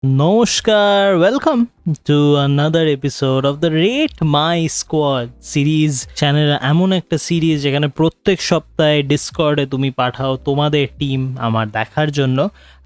Namaskar, welcome to another episode of the Rate My Squad series channel. এমন একটা series যেখানে প্রত্যেক সপ্তাহে ডিসকর্ডে তুমি পাঠাও তোমাদের টিম আমার দেখার জন্য,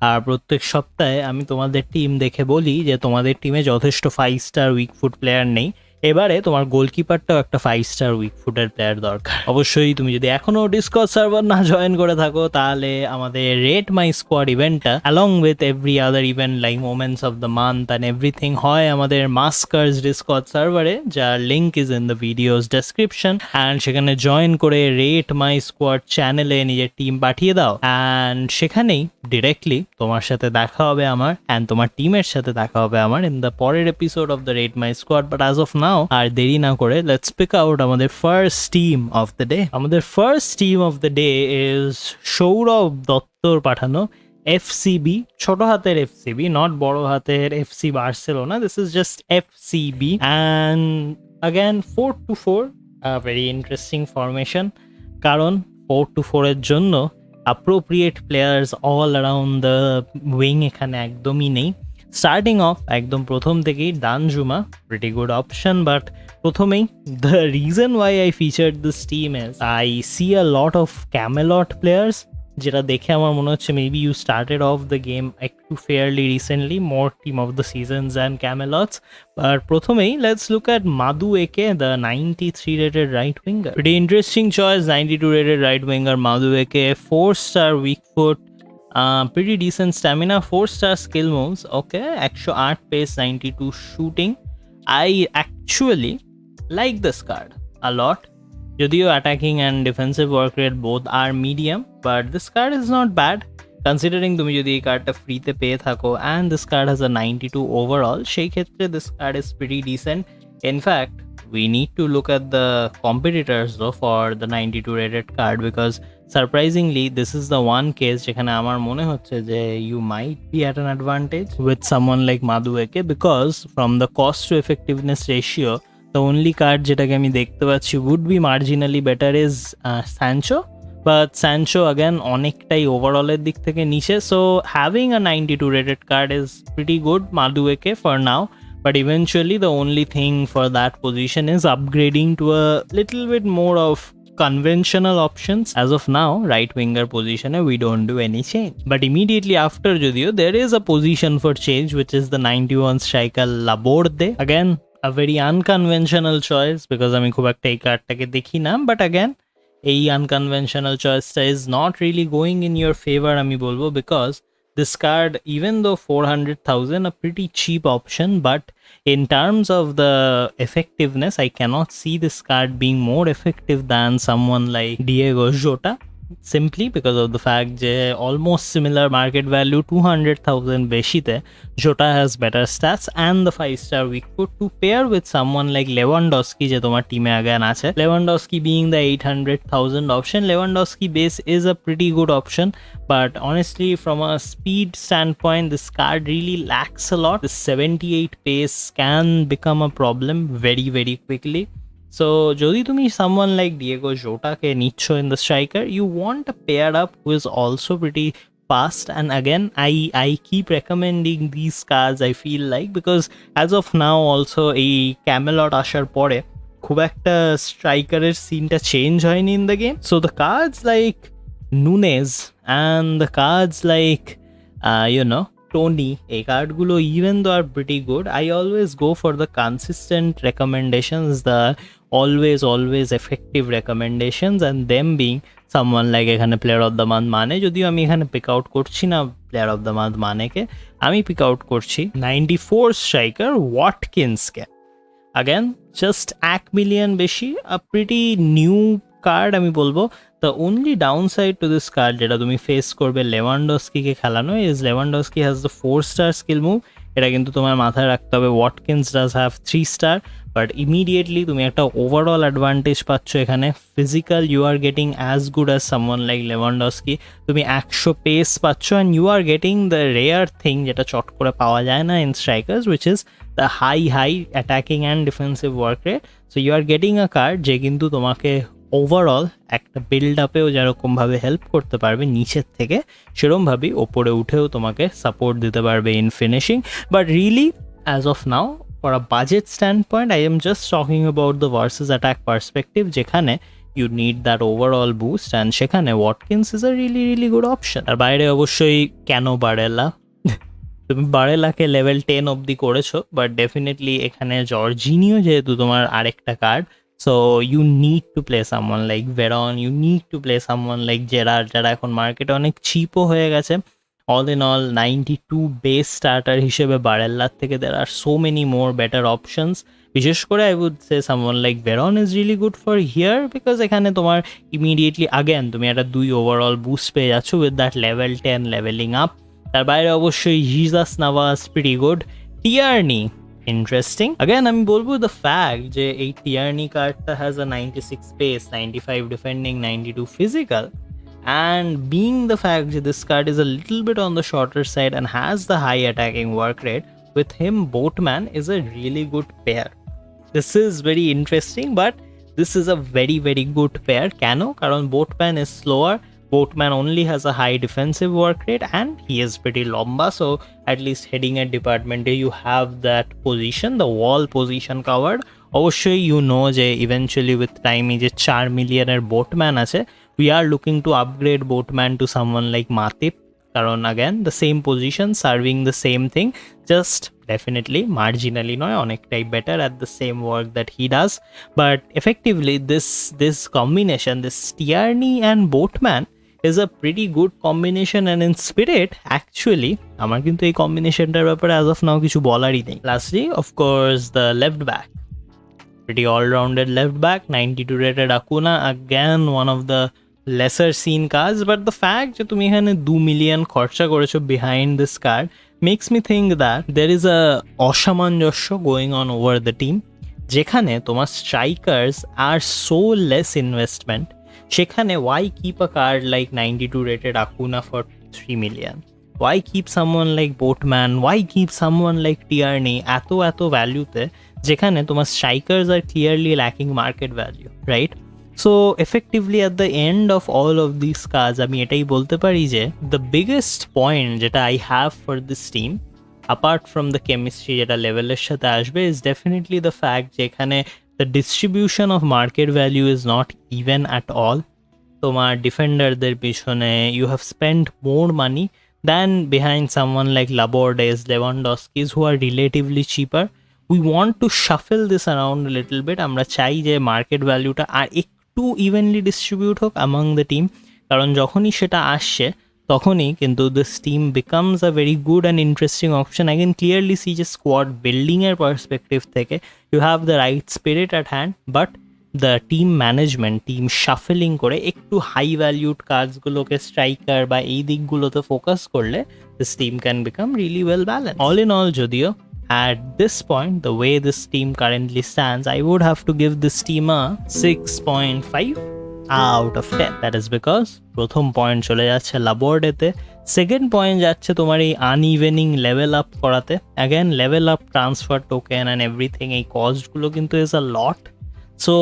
আর প্রত্যেক সপ্তাহে আমি তোমাদের টিম দেখে বলি যে তোমাদের টিমে যথেষ্ট 5 স্টার উইক ফুট প্লেয়ার নেই, এবারে তোমার গোলকিপারটাও একটা 5 স্টার উইক ফুটের প্লেয়ার দরকার। অবশ্যই তুমি যদি এখনো ডিসকর্ড সার্ভার না জয়েন করে থাকো তাহলে আমাদের রেট মাই স্কোয়াড ইভেন্টটা along with every other event like moments of the month and everything হয় আমাদের মাস্কার্স ডিসকর্ড সার্ভারে, যার link is in the videos description. And সেখানে জয়েন করে রেট মাই স্কোয়াড চ্যানেলে নিজের টিম পাঠিয়ে দাও, অ্যান্ড সেখানেই ডিরেক্টলি তোমার সাথে দেখা হবে আমার, অ্যান্ড তোমার টিমের সাথে দেখা হবে আমার ইন দ্য পরের episode of the rate my squad. But as of now আর দেরি না করে লেটস পিক আউট আমাদের first team of the day. আমাদের first team of the day is Sourav দত্তর পাঠানো এফসিবি, ছোট হাতের এফসিবি, নট বড় হাতের FC Barcelona. This is just FCB and again 4-4, very interesting formation, কারণ 4-4 এর জন্য appropriate players all around the wing এখানে একদমই নেই। স্টার্টিং অফ একদম প্রথম থেকেই Danjuma, pretty good option, but প্রথমেই the reason why I featured this team is I see a lot of Camelot players, যেটা দেখে আমার মনে হচ্ছে maybe you started off the game একটু fairly recently, more team of the seasons and Camelots. আর প্রথমেই let's look at Madueke, the 93 rated right winger. Pretty interesting choice, 92 rated right winger মাদু একে, 4 star weak foot, pretty decent stamina, 4 star skill moves, okay, 108 pace, 92 shooting. I actually like this card a lot. Jodio attacking and defensive work rate both are medium, but this card is not bad considering তুমি যদি এই কার্ডটা ফ্রিতে পেয়ে থাকো, and this card has a 92 overall, সেই ক্ষেত্রে this card is pretty decent. In fact, we need to look at the competitors though for the 92 rated card, because surprisingly this is the one case যেখানে আমার মনে হচ্ছে যে you might be at an advantage with someone like Madueke, because from the cost to effectiveness ratio the only card যেটাকে আমি দেখতে পাচ্ছি would be marginally better is Sancho, but Sancho again অনেকটাই ওভারঅলের দিক থেকে নিচে, so having a 92 rated card is pretty good Madueke for now. But eventually the only thing for that position is upgrading to a little bit more of conventional options. As of now, right winger position we don't do any change, but immediately after Jodio there is a position for change, which is the 91 striker Laborde. Again a very unconventional choice because আমি খুব একটা এই কার্ডটাকে দেখি না, but again এই unconventional choice is not really going in your favor আমি বলবো, because this card, even though 400,000, a pretty cheap option, but in terms of the effectiveness, I cannot see this card being more effective than someone like Diego Jota, simply because of the fact that almost similar market value, 200,000 beshite, Jota has better stats and the 5 star weak foot to pair with someone like Lewandowski je tomar team e again ache. Lewandowski being the 800,000 option, Lewandowski base is a pretty good option, but honestly from a speed standpoint this card really lacks a lot. The 78 pace can become a problem very very quickly. So যদি তুমি someone like Diego Jota কে নিচ্ছ in the striker, you want a pair up who is also pretty fast, and again I keep recommending these cards I feel like, because as of now also এই Camelot আসার পরে খুব একটা স্ট্রাইকারের সিনটা change হয়নি in the game. So the cards like Nunez and the cards like Tony, এই কার্ডগুলো even though are pretty good, I always go for the consistent recommendations, the always effective recommendations, and them being someone like এখানে player of the month মানে, যদিও আমি এখানে pick out করছি না player of the month মানেকে, আমি pick out করছি 94 striker ওয়াটকিন্সকে। again just 1 million বেশি, a pretty new card আমি বলবো। The only downside to this card যেটা তুমি ফেস করবে লেভানডস্কিকে খেলানো is Lewandowski has the 4 star skill move, এটা কিন্তু তোমার মাথায় রাখতে হবে। Watkins does have 3 star, but immediately তুমি একটা ওভারঅল অ্যাডভান্টেজ পাচ্ছ এখানে। Physical you are getting as good as someone like Lewandowski, তুমি 100 পেস পাচ্ছ, and you are getting the rare thing যেটা চট করে পাওয়া যায় না in strikers, which is the high attacking and defensive work rate. So you are getting a card যে কিন্তু তোমাকে ওভারঅল একটা বিল্ড আপেও যেরকমভাবে হেল্প করতে পারবে নিচের থেকে, সেরকমভাবেই ওপরে উঠেও তোমাকে সাপোর্ট দিতে পারবে in finishing. But really as of now for a budget standpoint I am just talking about the versus attack perspective, যেখানে you need that overall boost, and সেখানে Watkins is a really good option. আর বাইরে অবশ্যই কেন বারেলা, তুমি বারেলাকে level 10 অবধি করেছো, but definitely এখানে জর্জিনিও যেহেতু তোমার আরেকটা card, so you need to play someone like Veron, you need to play someone like Gerrard, যারা এখন মার্কেটে অনেক চিপও হয়ে গেছে। All in all 92 base starter হিসেবে বারেল্লার থেকে দের আর so many more better options. বিশেষ করে I would say someone like Veron is really good for here, because এখানে তোমার ইমিডিয়েটলি আগেন তুমি একটা 2 ওভারঅল বুস্ট পেয়ে যাচ্ছ with that level 10 levelling up. তার বাইরে অবশ্যই Jesus Navas pretty good. Tierney interesting. Again আমি বলবো দ্য ফ্যাক্ট যে এই টিয়ার্নি কার্ডটা has a 96 pace, 95 defending, 92 physical, and being the fact that this card is a little bit on the shorter side and has the high attacking work rate, with him Boatman is a really good pair. This is very interesting, but this is a very good pair. Kano? Karon Boatman is slower, Boatman only has a high defensive work rate, and he is pretty lomba, so at least heading at department you have that position, the wall position covered. অবশ্যই you know যে eventually with time এই যে 4 মিলিয়নের boatman আছে, we are looking to upgrade Boatman to someone like Matip, কারণ again the same position serving the same thing, just definitely marginally নয়, অনেকটাই better at the same work that he does. But effectively this combination, this Tierney and Boatman is a pretty good combination, and in spirit actually আমার কিন্তু এই কম্বিনেশনটার ব্যাপারে as of now কিছু বলারই নেই। Lastly of course the left back, pretty all-rounded left back, 92 rated Acuna, again one of the lesser seen cards, but the fact যে তুমি এখানে 2 million খরচা করেছো behind this card makes me think that there is a অসামঞ্জস্য going on over the team, যেখানে তোমার strikers are so less investment, সেখানে why keep a card like 92 rated Acuna for 3 million? Why keep someone like Boatman? Why keep someone like Tierney এত ভ্যালুতে, যেখানে তোমার strikers are clearly lacking market value, right? So effectively at the end of all of these cards আমি এটাই বলতে পারি যে the biggest point যেটা I have for this team apart from the chemistry যেটা লেভেলের সাথে আসবে is definitely the fact যে এখানে the distribution of market value is not even at all. তোমার ডিফেন্ডারদের পিছনে you have spent more money than behind someone like Labordes, Lewandowski's who are relatively cheaper. We want to shuffle this around a little bit. আমরা চাই যে market ভ্যালুটা আর একটু evenly distribute হোক among the team, কারণ যখনই সেটা আসছে তখনই কিন্তু this team becomes a very good and interesting option. I can clearly see যে স্কোয়াড বিল্ডিং এর পার্সপেক্টিভ থেকে you have the right spirit at hand, but the team management, team shuffling করে একটু হাই ভ্যালিউড কার্ডসগুলোকে স্ট্রাইকার বা এই দিকগুলোতে focus করলে this team can become really well balanced. All in all, যদিও at this point, the way this team currently stands, I would have to give this team a 6.5 out of 10. That is because প্রথম point চলে যাচ্ছে লাবোর্ডেতে, second point যাচ্ছে তোমার এই আনইভেনিং level up করাতে। Again level up, transfer token and everything, এই কস্টগুলো কিন্তু is a lot. So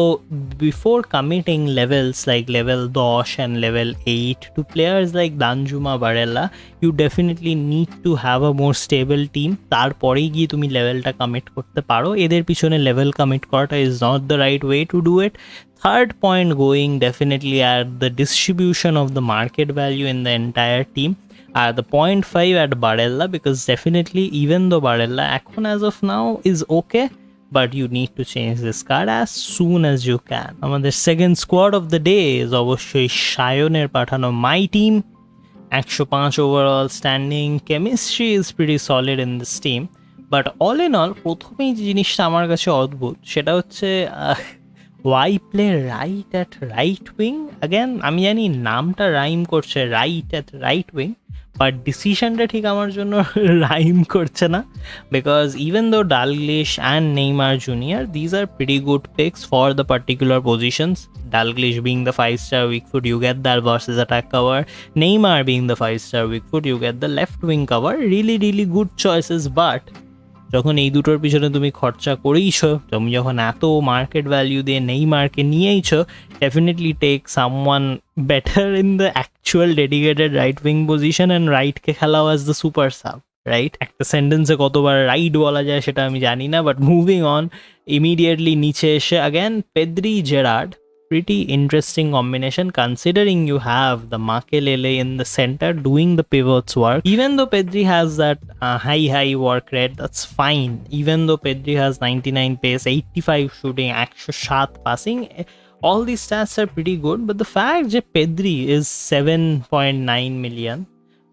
before committing levels like level 10 and level 8 to players like Danjuma, Barella, you definitely need to have a more stable team. তারপরেই গিয়ে তুমি লেভেলটা commit করতে পারো। এদের পিছনে লেভেল কমিট করাটা is not the right way to do it. Third point going definitely at the distribution of the market value in the entire team. The 0.5 at Barella, because definitely even though Barella এখন as of now is okay, but you need to change this card as soon as you can. আমাদের second squad of the day is অবশ্যই সায়নের পাঠানো my team. 105 overall standing, chemistry is pretty solid in this team, but all in all প্রথমেই যে জিনিসটা আমার কাছে অদ্ভুত সেটা হচ্ছে why play right at right wing. Again আমি জানি নামটা রাইম করছে right at right wing, but ডিসিশনটা ঠিক আমার জন্য রাইম করছে না, because even though Dalglish and Neymar junior, these R pretty good pix for the particular positions. Dalglish being the 5-star weak foot, you get that versus attack cover. Neymar being the 5-star weak foot, you get the left wing cover. Really good choices, but যখন এই দুটোর পিছনে তুমি খরচা করেইছো, তুমি যখন এত market value দিয়ে নেইমারকে নিয়েইছো, definitely take someone better in the actual dedicated right wing position and রাইটকে খেলাও as the super sub, right? একটা সেন্টেন্সে কতবার রাইট বলা যায় সেটা আমি জানি না, বাট মুভিং অন, ইমিডিয়েটলি নিচে এসে again Pedri Gerrard, pretty interesting combination considering you have the Makelele in the center doing the pivots work. Even though Pedri has that high work rate, that's fine. Even though Pedri has 99 pace, 85 shooting, 107 passing, all these stats are pretty good. But the fact that Pedri is 7.9 million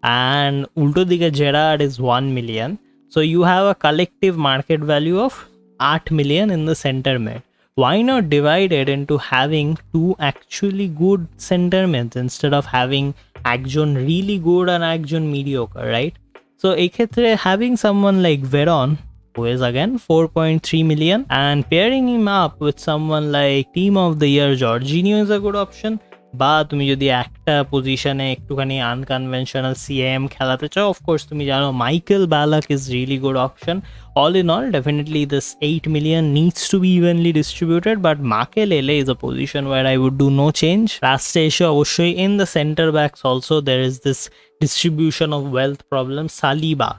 and ulto dike Gerrard is 1 million, so you have a collective market value of 8 million in the center mid. Why not divide it into having two actually good center mids instead of having একজন really good and একজন mediocre, right? So এই ক্ষেত্রে having someone like Veron, who is again 4.3 million, and pairing him up with someone like team of the year Jorginho is a good option. বা তুমি যদি একটা পজিশনে একটুখানি আনকনভেনশনাল সিএম খেলাতে চাও, অফকোর্স তুমি জানো Michael Ballack is really good option. All in all, definitely this 8 million needs to be evenly distributed, but Makelele is a position where I would do no change. Last এসে অবশ্যই in the center backs also there is this distribution of wealth problem. Saliba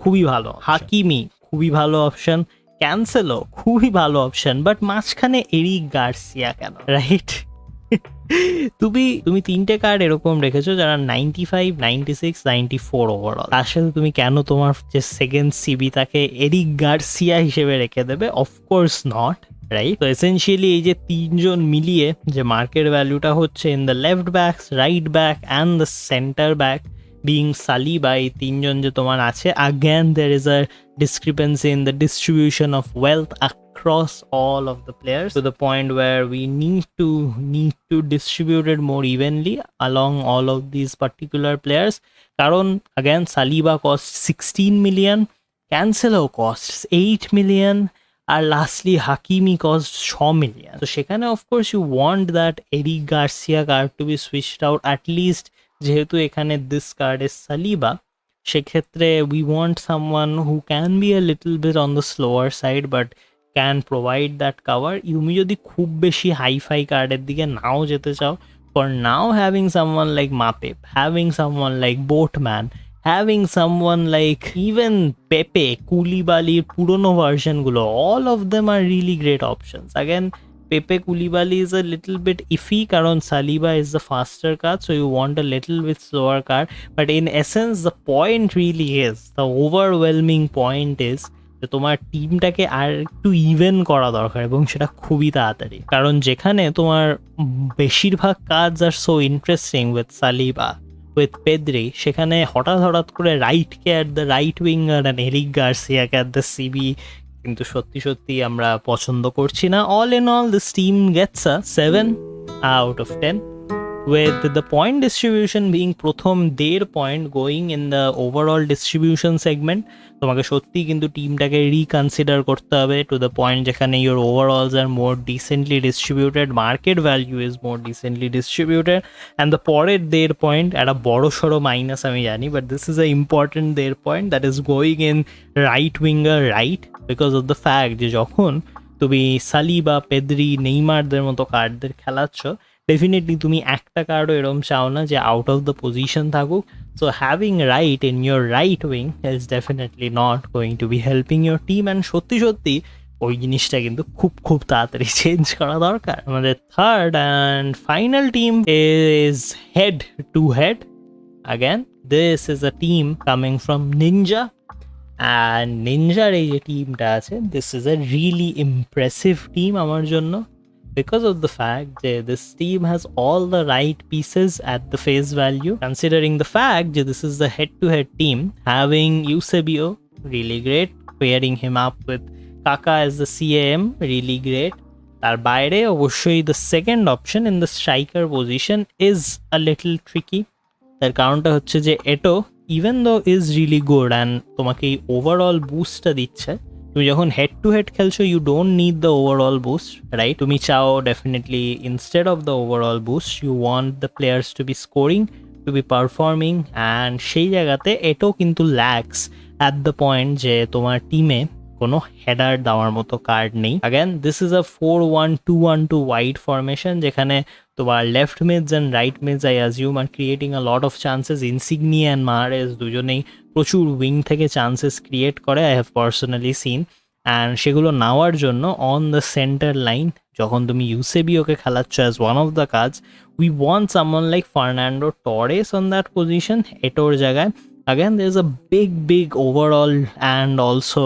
খুবই ভালো, হাকিমি খুবই ভালো option, Cancelo খুবই ভালো option, but মাঝখানে Eric Garcia কেন, রাইট? তুমি তিনটে কার্ড এরকম রেখেছো যারা 95, 96, 94 ওভারঅল, তার সাথে তুমি কেন তোমার যে সেকেন্ড সিবি তাকে এরিক গার্সিয়া হিসেবে রেখে দেবে? Of course not, right? তো এসেনশিয়ালি এই যে তিনজন মিলিয়ে যে মার্কেট ভ্যালুটা হচ্ছে in the left backs, right back and the centre back being Saliba, এই তিনজন যে তোমার আছে, again there is a discrepancy in the distribution of wealth across all of the players to the point where we need to distribute it more evenly along all of these particular players. কারণ again Saliba costs 16 million, Cancelo costs 8 million, আর lastly Hakimi cost 6 million. তো সেখানে of course you want that Eric Garcia card to be switched out at least, যেহেতু এখানে this card is Saliba, সেক্ষেত্রে we want someone who can be a little bit on the slower side but can provide that cover. তুমি যদি খুব বেশি hi fi কার্ডের দিকে নাও যেতে চাও, for now having someone like Mapepe, having someone like Botman, having someone like even Pepe, Koulibalyর পুরোনো ভার্সনগুলো, all of them are really great options. Again, Pepe Koulibaly is a little bit iffy কারণ Saliba is the faster card, so you want a little bit slower card. But in essence, the point really is, the overwhelming point is যে তোমার টিমটাকে আর একটু even করা দরকার, এবং সেটা খুবই তাড়াতাড়ি. কারণ যেখানে তোমার বেশিরভাগ কাজ আর so interesting with Saliba, with Pedri, সেখানে হঠাৎ করে রাইটকে at the right winger and Eric গার্সিয়াকে অ্যাট দ্য সিবি কিন্তু সত্যি আমরা পছন্দ করছি না. All in all this team gets a 7 out of 10 with the point distribution being প্রথম 1.5 point going in the overall distribution segment. তোমাকে সত্যি কিন্তু টিমটাকে রিকনসিডার করতে হবে টু দ্য পয়েন্ট যেখানে your overalls are more decently distributed, market value is more decently distributed, and the পরের 1.5 point একটা বড় সড়ো মাইনাস আমি জানি, but this is a important 1.5 point that is going in right winger right, because of the fact যে যখন তুমি Saliba, Pedri, নেইমারদের মতো কার্ডদের খেলাচ্ছ, ডেফিনেটলি তুমি একটা কার্ডও এরম চাও না যে আউট অফ দ্য পজিশন থাকুক. So having right in your right wing is definitely not going to be helping your team, and সত্যি ওই জিনিসটা কিন্তু খুব তাড়াতাড়ি চেঞ্জ করা দরকার. আমাদের third and final team is head to head. Again, this is a team coming from Ninja, and Ninjaর এই যে টিমটা আছে, this is a really impressive team আমার জন্য, because of the fact that this team has all the right pieces at the face value, considering the fact that this is the head-to-head team, having Eusebio, really great, pairing him up with Kaka as the CAM, really great. তার বাইরে অবশ্যই the second option in the striker position is a little tricky. তার কারণটা হচ্ছে যে এটো even though is really good and তোমাকে এই ওভারঅল বুস্টটা দিচ্ছে, তুমি যখন হেড টু হেড খেলছো you don't need the overall boost, right? তুমি চাও definitely instead of the overall boost you want the players to be scoring, to be performing, and সেই জায়গাতে এটাও কিন্তু ল্যাক্স অ্যাট দ্য পয়েন্ট যে তোমার টিমে কোনো হেডার দেওয়ার মতো কার্ড নেই। Again this is a 4-1-2-1-2 wide formation, যেখানে তোমার left mids and right mids I assume are creating a lot of chances. Insigne and Mahrez দুজনেই প্রচুর উইং থেকে চান্সেস ক্রিয়েট করে, I have personally seen. And সেগুলো নেওয়ার জন্য অন দ্য সেন্টার লাইন যখন তুমি ইউসেবিওকে খেলাচ্ছ অ্যাজ ওয়ান অফ দ্য কাজ, we want someone like Fernando Torres on that position এটোর জায়গায়। Again, there's a big overall and also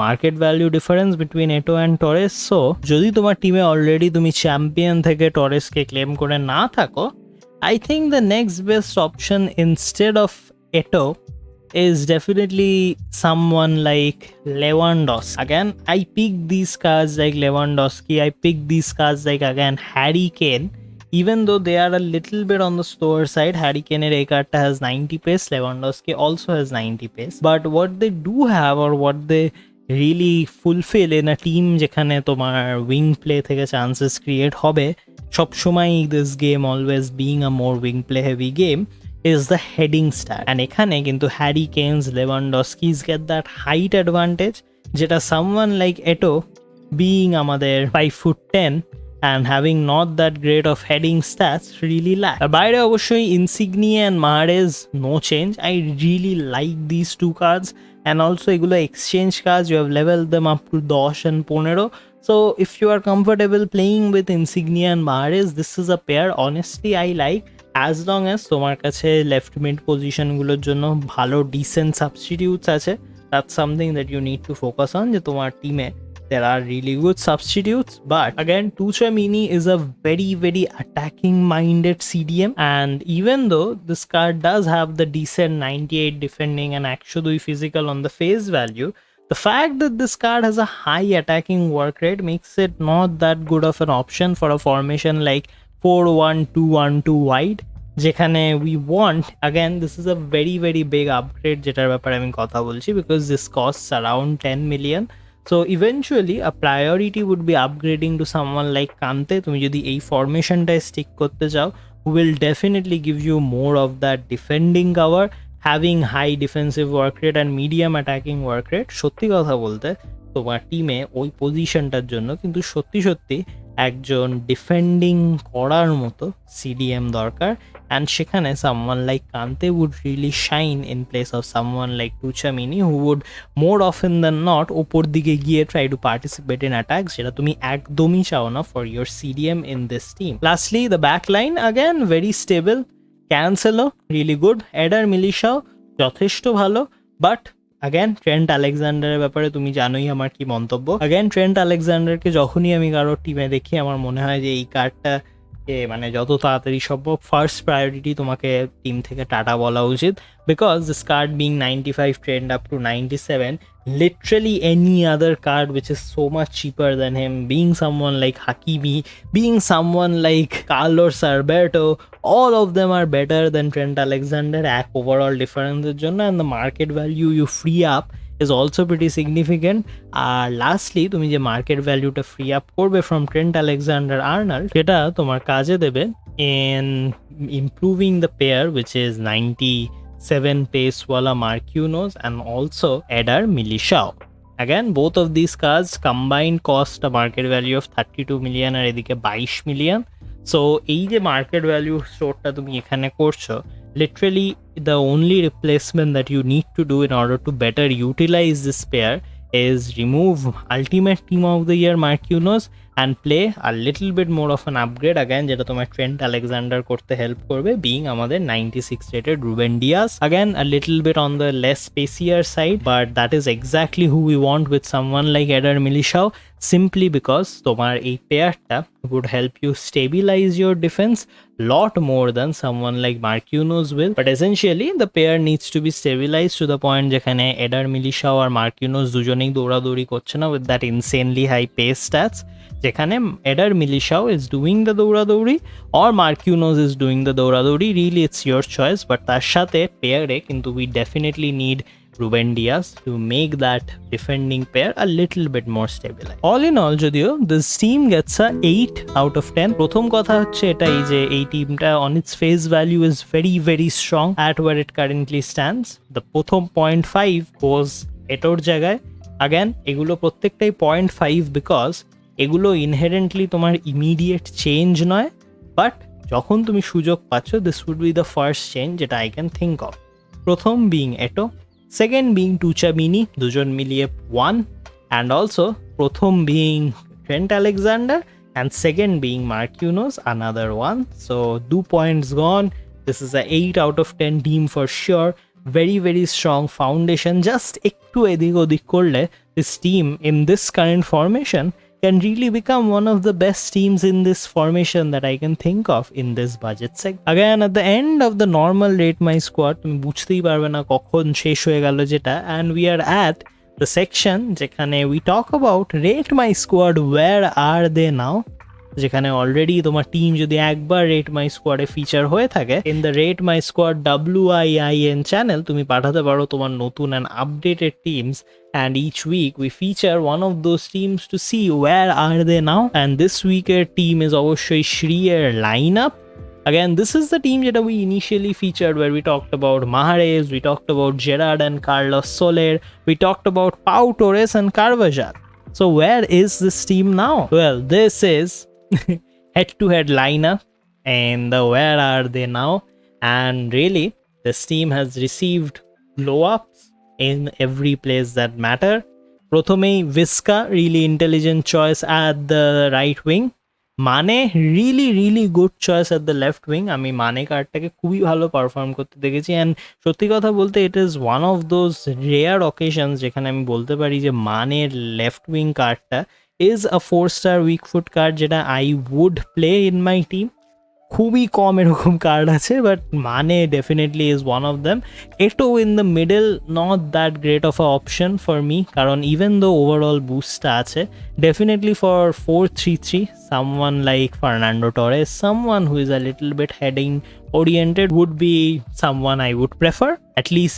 market value difference between এটো অ্যান্ড টরেস। সো যদি তোমার টিমে অলরেডি তুমি চ্যাম্পিয়ন থেকে টরেসকে ক্লেম করে না থাকো, I think the next best option instead of এটো is definitely someone like Lewandowski. Again, I picked these cards like Lewandowski, I picked these cards like again Harry Kane. Even though they are a little bit on the slower side, Harry Kane এই কার্ডটা has 90 pace, Lewandowski also has 90 pace, but what they do have or what they really fulfill in a team যেখানে তোমার wing play থেকে chances create হবে সবসময়, this game always being a more wing play heavy game, is the heading stat. And এখানে কিন্তু Harry কেনস, লেভানডস্কিস get that height advantage যেটা someone like এটো being আমাদের 5'10" and having not that great of heading stats really lack. আর বাইরে অবশ্যই Insigne and Mahrez no change. I really like these two cards, and also এগুলো exchange cards, you have leveled them up to 10 and 15. So if you are comfortable playing with Insigne and Mahrez, this is a pair honestly I like, as long as তোমার কাছে left mid পজিশনগুলোর জন্য ভালো dissent substitutes আছে। That's something that you need to focus on, যে তোমার টিমে there are really good substitutes. But again, Tuchemini is a very attacking minded CDM, and even though this card does have the decent 98 defending and actually physical on the face value, the fact that this card has a high attacking work rate makes it not that good of an option for a formation like 4-1-2-1-2 wide, যেখানে we want, again this is a very big upgrade যেটার ব্যাপারে আমি কথা বলছি, because this costs around 10 million. So eventually a priority would be upgrading to someone like Kante. তুমি যদি এই ফরমেশনটায় stick করতে চাও, who will definitely give you more of that defending cover, having high defensive work rate and medium attacking work rate. সত্যি কথা বলতে তোমার টিমে ওই পজিশনটার জন্য কিন্তু সত্যি একজন ডিফেন্ডিং করার মতো সিডিএম দরকার, and সেখানে someone like Kante would really shine in place of someone like Tuchemini, who would more often than not ওপর দিকে গিয়ে try to participate in attacks, যেটা তুমি একদমই চাও না for your CDM in this team. Lastly, the back line, again very stable. Cancelo really good, Eder Militao যথেষ্ট ভালো, but again ট্রেন্ট আলেকজান্ডারের ব্যাপারে তুমি জানোই আমার কি মন্তব্য। again ট্রেন্ট আলেকজান্ডারকে যখনই আমি কারোর টিমে দেখি আমার মনে হয় যে এই কার্ডটা মানে যত তাড়াতাড়ি সম্ভব ফার্স্ট প্রায়োরিটি তোমাকে টিম থেকে টাটা বলা উচিত, because this card being 95 trend up to 97, literally any other card which is so much cheaper than him, being someone like Hakimi, being someone like Carlos Alberto, all of them are better than Trent Alexander এক overall difference এর জন্য, and the market value you free up is also pretty significant. আর লাস্টলি তুমি যে market ভ্যালুটা free up করবে from Trent Alexander Arnold, সেটা তোমার কাজে দেবে in improving the pair which is 97 pace wala Marquinhos and also Eder Militao. Again, both of these cards combined cost a market value of 32 million আর এদিকে 22 million. So এই যে market value স্টোরটা তুমি এখানে করছো, literally the only replacement that you need to do in order to better utilize this pair is remove ultimate team of the year Marquinhos and play a little bit more of an upgrade, again যেটা তোমার Trent Alexander করতে help করবে, being আমাদের 96 rated Ruben Dias. Again a little bit on the less spacier side, but that is exactly who we want with someone like Eder Militao, simply because তোমার এই পেয়ারটা would help you stabilize your defense lot more than someone like Marquinhos will. But essentially the pair needs to be stabilized to the point যেখানে Eder Militao আর Marquinhos দুজনেই দৌড়াদৌড়ি করছে না with that insanely high pace stats, যেখানে Eder Militao is doing the দৌড়াদৌড়ি or Marquinhos is doing the দৌড়াদৌড়ি, really it's your choice. But তার সাথে পেয়ারে কিন্তু we definitely need Ruben Dias to make that defending pair a little bit more stabilized. All in all, যদিও this team gets a 8 out of 10. প্রথম কথা হচ্ছে এটাই যে এই টিমটা on its face value is very strong at where it currently stands. The প্রথম 0.5 goes এটোর জায়গায়, Again, এগুলো প্রত্যেকটাই 0.5 বিকজ এগুলো ইনহেরেন্টলি তোমার ইমিডিয়েট চেঞ্জ নয়, বাট যখন তুমি সুযোগ পাচ্ছ this would be the first change যেটা আই ক্যান থিঙ্ক অফ। প্রথম being Eto'o, second being Tchouameni, দুজন মিলিয়ে 1, অ্যান্ড অলসো প্রথম being Trent Alexander and second being Marquinhos, another one. So 2 points gone. This is a 8 out of 10 team for sure. Very very strong foundation. Just ekটু এদিক ওদিক করলে this team in this current formation can really become one of the best teams in this formation that I can think of in this budget segment. Again, at the end of the normal rate my squad, তুমি বুঝতেই পারবে না কখন শেষ হয়ে গেল যেটা, and we are at the section যেখানে we talk about rate my squad where are they now, যেখানে অলরেডি তোমার টিম যদি একবার রেট মাই স্কোয়াডে ফিচার হয়ে থাকে in the rate my squad WIIN channel, তুমি পাঠাতে পারো তোমার নতুন and updated teams, and each week we feature one of those teams to see where are they now. And this weeker team is অবশ্যই Shriyer lineup. Again, this is the team that we initially featured where we talked about Mahrez, we talked about Gerrard and Carlos Soler, we talked about Pau Torres and Carvajal. So where is this team now? Well, this is head-to-head lineup, and where are they now? And really, this team has received blow-ups in every place that matter. Prothomei Visca, really intelligent choice at the right wing. Mane, really good choice at the left wing. আমি মানে কার্ডটাকে খুবই ভালো perform করতে দেখেছি, and সত্যি কথা বলতে it is one of those rare occasions যেখানে আমি বলতে পারি যে মানের লেফট উইং কার্ডটা is a 4-star weak foot card যেটা I would play in my team. খুবই কম এরকম কার্ড আছে, বাট মানে definitely is one of them. Eto'o in the middle not that great of a option for me, কারণ even though overall বুস্টটা আছে, definitely for 4-3-3 someone like Fernando Torres, someone who is a little bit heading oriented would be someone I would prefer, at least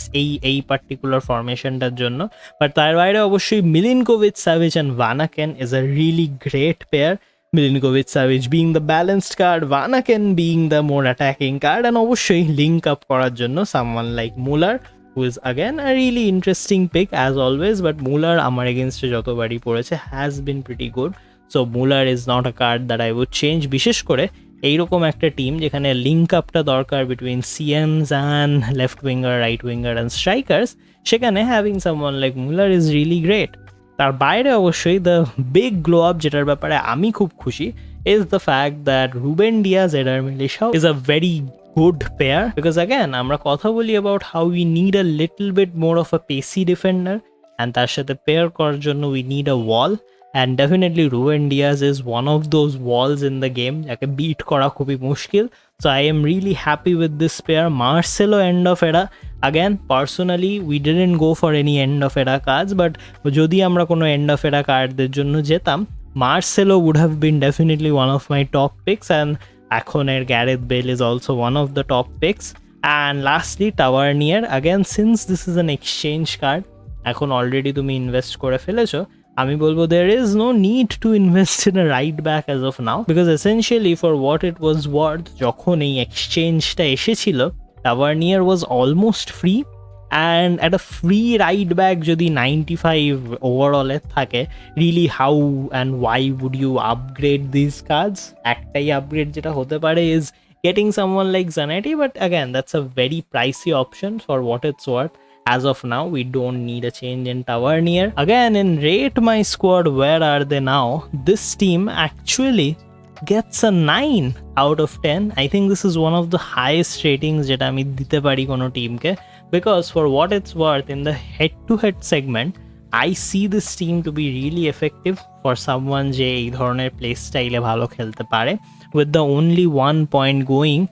এই particular ফরমেশনটার জন্য। But তার বাইরে অবশ্যই Milinkovic Savic and Van Aken is a really great pair. Milinkovic Savic being the balanced card, Van Aken being the more attacking card, and অবশ্যই link up করার জন্য someone like Muller, who is again a really interesting pick as always, but Muller আমার against যতবারই পড়েছে has been pretty good, so Muller is not a card that I would change, বিশেষ করে এইরকম একটা team যেখানে লিঙ্ক আপটা দরকার between CMs and left winger, right winger and strikers, সেখানে having someone like Muller is really great. তার বাইরে অবশ্যই দ্য বিগ গ্লো আপ যেটার ব্যাপারে আমি খুব খুশি is the fact that Ruben Dias Eder Militao is a very good pair, because again আমরা কথা বলি about how we need a little bit more of a pacey defender, and তার সাথে পেয়ার করার জন্য we need a wall, and definitely Ruben Dias is one of those walls in the game যাকে beat করা খুবই মুশকিল। So I am really happy with this pair. Marcelo end of era. Again, personally, we didn't go for any end of era cards, but যদি আমরা কোনো end of era কার্ডদের জন্য যেতাম, Marcelo would have been definitely one of my top picks, and এখনের Gareth Bale is also one of the top picks. And lastly, Tavernier. Again, since this is an exchange card, এখন already তুমি invest করে ফেলেছো, আমি বলবো there is no need to invest in a right back as of now, because essentially for what it was worth যখন এই এক্সচেঞ্জটা এসেছিল, Tavernier was almost free, and at a free right back যদি 95 overall এ থাকে, really how and why would you upgrade these cards? একটাই upgrade যেটা হতে পারে is getting someone like Zanetti, but again that's a very pricey option for what it's worth. As of now, we don't need a change in Tavernier. Again, in Rate My Squad, where are they now? This team actually gets a 9 out of 10. I think this is one of the highest ratings যেটা আমি দিতে পারি কোনো টিমকে, because for what it's worth in the head-to-head segment, I see this team to be really effective for someone যে এই ধরনের play স্টাইলে ভালো খেলতে পারে, with the only 1 point going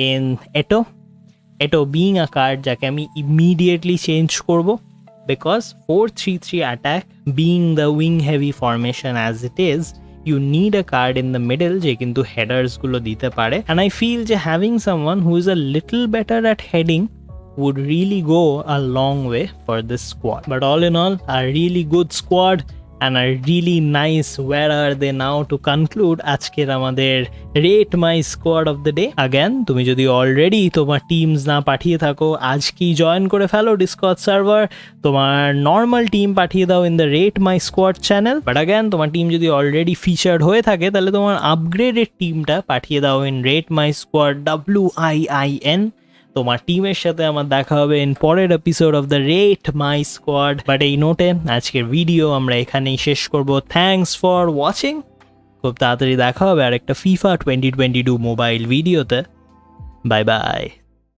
in Eto being a card যাকে আমি immediately change করব, because 4-3-3 attack being the wing heavy formation as it is, you need a card in the middle যে কিন্তু headers গুলো দিতে পারে, and I feel যে having someone who is a little better at heading would really go a long way for this squad. But all in all, a really good squad, and are really nice. Where are they now? To conclude আজকের আমাদের rate my squad of the day, again তুমি যদি already তোমার teams না পাঠিয়ে থাকো আজকেই join করে ফেলো ডিসকর্ড সার্ভার, তোমার নর্মাল টিম পাঠিয়ে দাও in the rate my squad channel. But again তোমার টিম যদি অলরেডি ফিচার্ড হয়ে থাকে তাহলে তোমার আপগ্রেডেড টিমটা পাঠিয়ে দাও in rate my squad WIIN। তোমার টিমের সাথে আমার দেখা হবে ইন পরের episode of the rate my squad. But এই নোটে আজকের ভিডিও আমরা এখানেই শেষ করব। Thanks for watching. খুব তাড়াতাড়ি দেখা হবে আর একটা FIFA 2022 মোবাইল ভিডিওতে। Bye bye.